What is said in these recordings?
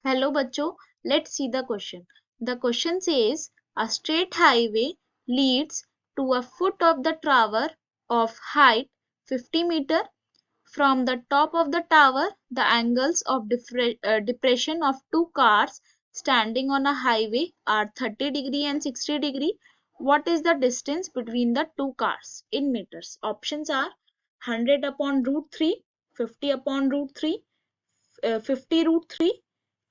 Hello बच्चों, let's see the question. The question says a straight highway leads to a foot of the tower of height 50 meter. From the top of the tower, the angles of depression of two cars standing on a highway are 30 degree and 60 degree. What is the distance between the two cars in meters? Options are 100 upon root 3, 50 upon root 3, 50 root 3,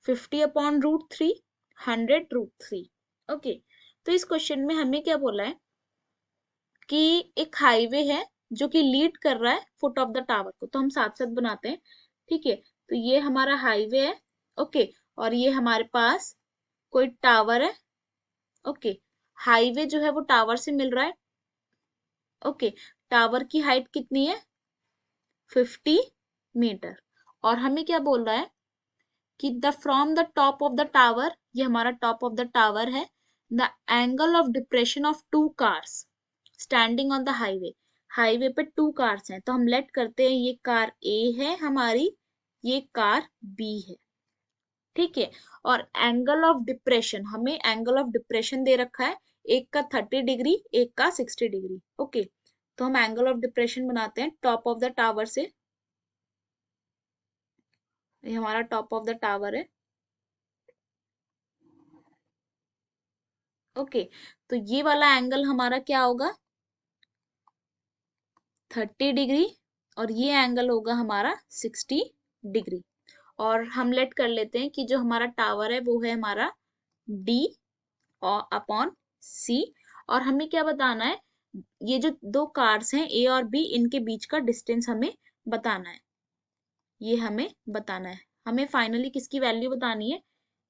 50 upon root three, 100 root three. Okay, तो इस question में हमें क्या बोला है कि एक highway है जो कि लीड कर रहा है फुट ऑफ द टावर को, तो हम साथ साथ बनाते हैं। ठीक है, तो ये हमारा हाईवे है। ओके, और ये हमारे पास कोई टावर है। ओके, हाईवे जो है वो टावर से मिल रहा है। ओके, टावर की हाइट कितनी है? 50 मीटर। और हमें क्या बोल रहा है कि the from the top of the tower, ये हमारा टॉप ऑफ द टावर है, the angle of depression of two cars standing on the highway. Highway पे टू कार्स हैं, तो हम लेट करते हैं ये कार ए है हमारी, ये कार बी है। ठीक है, और एंगल ऑफ डिप्रेशन, हमें एंगल ऑफ डिप्रेशन दे रखा है, एक का 30 डिग्री, एक का 60 डिग्री। ओके, तो हम एंगल ऑफ डिप्रेशन बनाते हैं टॉप ऑफ द टावर से। ये हमारा टॉप ऑफ द टावर है। ओके, तो ये वाला एंगल हमारा क्या होगा? 30 डिग्री, और ये एंगल होगा हमारा 60 डिग्री। और हम लेट कर लेते हैं कि जो हमारा टावर है वो है हमारा डी और अपॉन सी। और हमें क्या बताना है? ये जो दो कार्स हैं ए और बी, इनके बीच का डिस्टेंस हमें बताना है। ये हमें बताना है, हमें फाइनली किसकी वैल्यू बतानी है?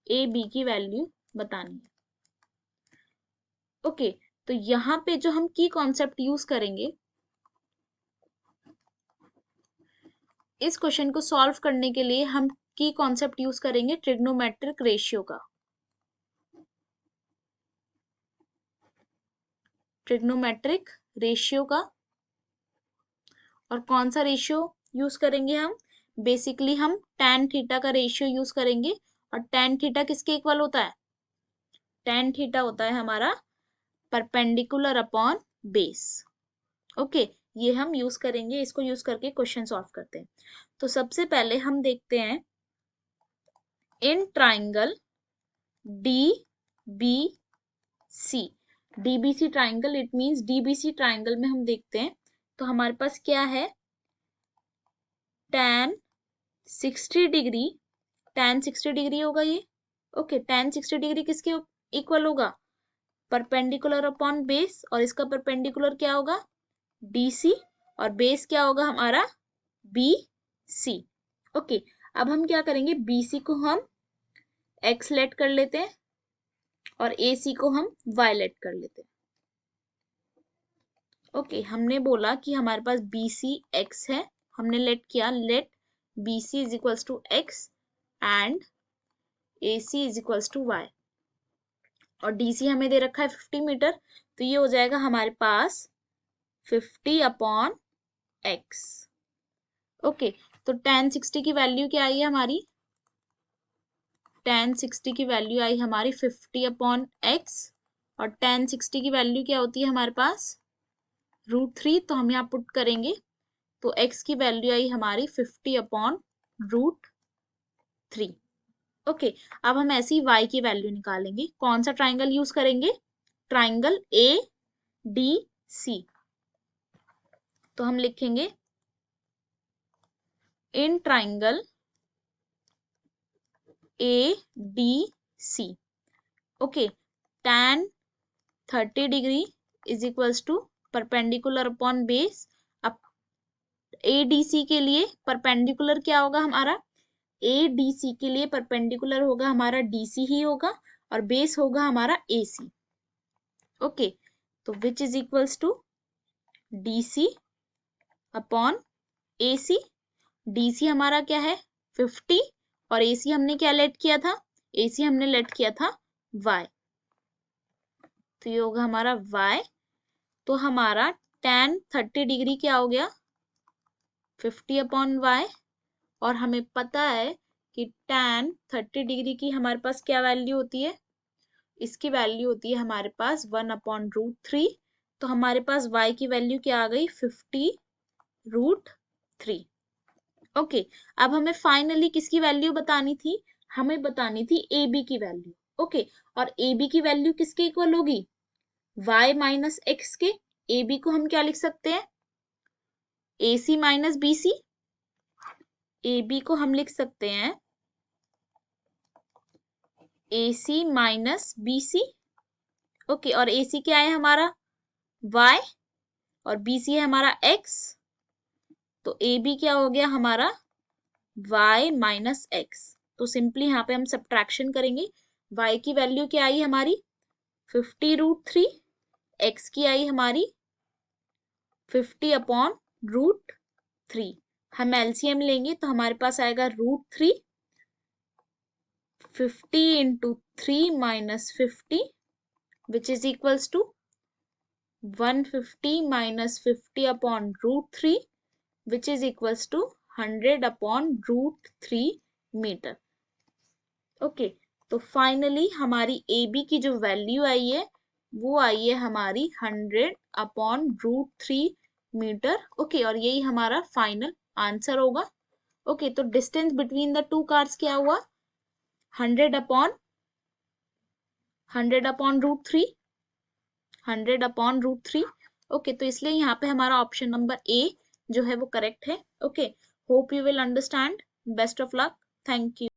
ए बी की वैल्यू बतानी है। ओके, तो यहाँ पे जो हम की कॉन्सेप्ट यूज करेंगे इस क्वेश्चन को सॉल्व करने के लिए, हम की कॉन्सेप्ट यूज करेंगे ट्रिग्नोमेट्रिक रेशियो का। ट्रिग्नोमेट्रिक रेशियो का, और कौन सा रेशियो यूज करेंगे हम? बेसिकली हम tan थीटा का रेशियो यूज करेंगे। और tan थीटा किसके इक्वल होता है? tan थीटा होता है हमारा परपेंडिकुलर अपॉन बेस। ओके, ये हम यूज करेंगे, इसको यूज करके क्वेश्चन सॉल्व करते हैं। तो सबसे पहले हम देखते हैं in triangle DBC, DBC triangle, it means DBC triangle में हम देखते हैं तो हमारे पास क्या है? tan 60 डिग्री, tan 60 डिग्री होगा ये। ओके, tan 60 डिग्री किसके इक्वल होगा? परपेंडिकुलर अपॉन बेस, और इसका परपेंडिकुलर क्या होगा? DC, और बेस क्या होगा हमारा? BC। ओके, अब हम क्या करेंगे? BC को हम x लेट कर लेते हैं और AC को हम y लेट कर लेते हैं। ओके, हमने बोला कि हमारे पास BC x है, हमने लेट किया, let BC is equals to x and AC is equals to y। और DC हमें दे रखा है 50 मीटर, तो ये हो जाएगा हमारे पास 50 अपॉन x। ओके, तो tan 60 की वैल्यू क्या आई है हमारी? tan 60 की वैल्यू आई हमारी 50 अपॉन x, और tan 60 की वैल्यू क्या होती है हमारे पास? √3, तो हम यहाँ पुट करेंगे, तो x की वैल्यू आई हमारी 50 अपॉन √3। ओके, अब हम ऐसी y की वैल्यू निकालेंगे। कौन सा ट्राइंगल यूज करेंगे? Triangle ADC। तो हम लिखेंगे in triangle ADC। Okay, tan 30 degree is equals to perpendicular upon base. अब ADC के लिए परपेंडिकुलर क्या होगा हमारा? ADC के लिए परपेंडिकुलर होगा हमारा DC ही होगा, और बेस होगा हमारा AC। ओके, तो which is equals to DC upon AC। DC हमारा क्या है? 50, और AC हमने क्या लेट किया था? AC हमने लेट किया था Y, तो ये होगा हमारा Y। तो हमारा tan 30 डिग्री क्या हो गया? 50 अपॉन Y। और हमें पता है कि tan 30 डिग्री की हमारे पास क्या वैल्यू होती है, इसकी वैल्यू होती है हमारे पास 1/√3। तो हमारे पास y की वैल्यू क्या आ गई, 50√3। ओके, अब हमें फाइनली किसकी वैल्यू बतानी थी, हमें बतानी थी AB की वैल्यू। ओके, और AB की वैल्यू किसके इक्वल होगी, y माइनस एक्स के। AB को हम क्या लिख सकते हैं, AC माइनस BC। AB को हम लिख सकते हैं AC माइनस BC। ओके, और AC क्या है हमारा, y, और BC है हमारा x। तो AB क्या हो गया हमारा, y माइनस एक्स। तो सिंपली यहाँ पे हम सब्ट्रैक्शन करेंगे, y की वैल्यू क्या आई हमारी 50√3, x की आई हमारी 50/√3। हम एलसीएम लेंगे तो हमारे पास आएगा √3, 50 into 3 minus 50 which is equals to 150 minus 50/√3 which is equals to 100/√3 metre. Okay, तो फाइनली हमारी AB की जो वैल्यू आई है वो आई है हमारी 100/√3 मीटर। ओके, और यही हमारा फाइनल आंसर होगा। ओके, तो distance between the two cars क्या हुआ, 100/√3, 100/√3। ओके, तो इसलिए यहाँ पे हमारा ऑप्शन नंबर ए जो है वो करेक्ट है। Okay, hope you will understand. Best of luck, thank you.